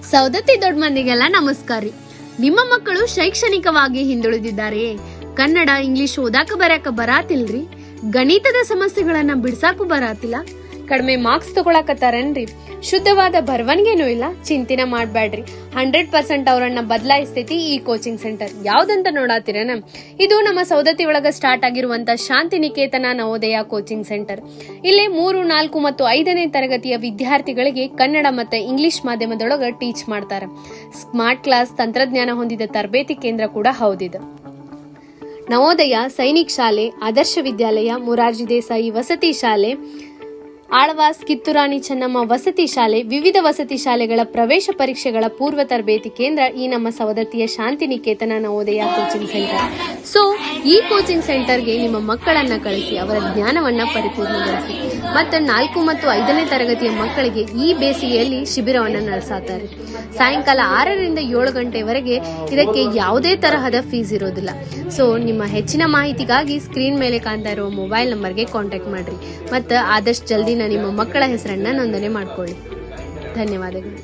ಸೌದತ್ತಿ ದೊಡ್ಡ ಮಂದಿಗೆಲ್ಲ ನಮಸ್ಕಾರ ರೀ. ನಿಮ್ಮ ಮಕ್ಕಳು ಶೈಕ್ಷಣಿಕವಾಗಿ ಹಿಂದುಳಿದಿದ್ದಾರೆಯೇ? ಕನ್ನಡ ಇಂಗ್ಲಿಷ್ ಓದಾಕ ಬರಾಕ ಬರಾತಿಲ್ರಿ? ಗಣಿತದ ಸಮಸ್ಯೆಗಳನ್ನ ಬಿಡ್ಸಾಕು ಬರಾತಿಲ್ಲ? ಕಡಿಮೆ ಮಾರ್ಕ್ಸ್ ತಗೊಳಕತ್ತಾರೇನ್ರಿ? ಶುದ್ಧವಾದ ಬರವಣಿಗೆನೂ ಇಲ್ಲ? ಚಿಂತಿನ ಮಾಡ್ಬ್ಯಾಡ್ರಿ, 100% ಅವರನ್ನ ಬದಲಾಯಿಸ್ತೈತಿ ಈ ಕೋಚಿಂಗ್ ಸೆಂಟರ್. ಯಾವ್ದಂತ ನೋಡಾತಿರೇನ? ಇದು ನಮ್ಮ ಸೌದತ್ತಿ ಒಳಗ ಸ್ಟಾರ್ಟ್ ಆಗಿರುವಂತ ಶಾಂತಿ ನಿಕೇತನ ನವೋದಯ ಕೋಚಿಂಗ್ ಸೆಂಟರ್. ಇಲ್ಲಿ 3, 4 ಮತ್ತು 5ನೇ ತರಗತಿಯ ವಿದ್ಯಾರ್ಥಿಗಳಿಗೆ ಕನ್ನಡ ಮತ್ತೆ ಇಂಗ್ಲಿಷ್ ಮಾಧ್ಯಮದೊಳಗ ಟೀಚ್ ಮಾಡ್ತಾರ. ಸ್ಮಾರ್ಟ್ ಕ್ಲಾಸ್, ತಂತ್ರಜ್ಞಾನ ಹೊಂದಿದ ತರಬೇತಿ ಕೇಂದ್ರ ಕೂಡ ಹೌದಿದೆ. ನವೋದಯ, ಸೈನಿಕ್ ಶಾಲೆ, ಆದರ್ಶ ವಿದ್ಯಾಲಯ, ಮುರಾರ್ಜಿ ದೇಸಾಯಿ ವಸತಿ ಶಾಲೆ, ಆಳ್ವಾಸ್, ಕಿತ್ತೂರಾಣಿ ಚೆನ್ನಮ್ಮ ವಸತಿ ಶಾಲೆ, ವಿವಿಧ ವಸತಿ ಶಾಲೆಗಳ ಪ್ರವೇಶ ಪರೀಕ್ಷೆಗಳ ಪೂರ್ವ ತರಬೇತಿ ಕೇಂದ್ರ ಈ ನಮ್ಮ ಸವದತ್ತಿಯ ಶಾಂತಿ Niketan Navodaya coaching centre. So ಈ ಕೋಚಿಂಗ್ ಸೆಂಟರ್ಗೆ ನಿಮ್ಮ ಮಕ್ಕಳನ್ನ ಕಳಿಸಿ ಅವರ ಜ್ಞಾನವನ್ನ ಪರಿಪೂರ್ಣಗೊಳಿಸಿ. ಮತ್ತು 4 ಮತ್ತು 5ನೇ ತರಗತಿಯ ಮಕ್ಕಳಿಗೆ ಈ ಬೇಸಿಗೆಯಲ್ಲಿ ಶಿಬಿರವನ್ನ ನಡೆಸುತ್ತಾರೆ. ಸಾಯಂಕಾಲ 6ರಿಂದ 7 ಗಂಟೆವರೆಗೆ ಇದಕ್ಕೆ ಯಾವುದೇ ತರಹದ ಫೀಸ್ ಇರೋದಿಲ್ಲ. ಸೊ ನಿಮ್ಮ ಹೆಚ್ಚಿನ ಮಾಹಿತಿಗಾಗಿ ಸ್ಕ್ರೀನ್ ಮೇಲೆ ಕಾಣ್ತಾ ಇರುವ ಮೊಬೈಲ್ ನಂಬರ್ಗೆ ಕಾಂಟ್ಯಾಕ್ಟ್ ಮಾಡ್ರಿ ಮತ್ತು ಆದಷ್ಟು ಜಲ್ದಿ ನಿಮ್ಮ ಮಕ್ಕಳ ಹೆಸರನ್ನ ನೋಂದಣಿ ಮಾಡ್ಕೊಳ್ಳಿ. ಧನ್ಯವಾದಗಳು.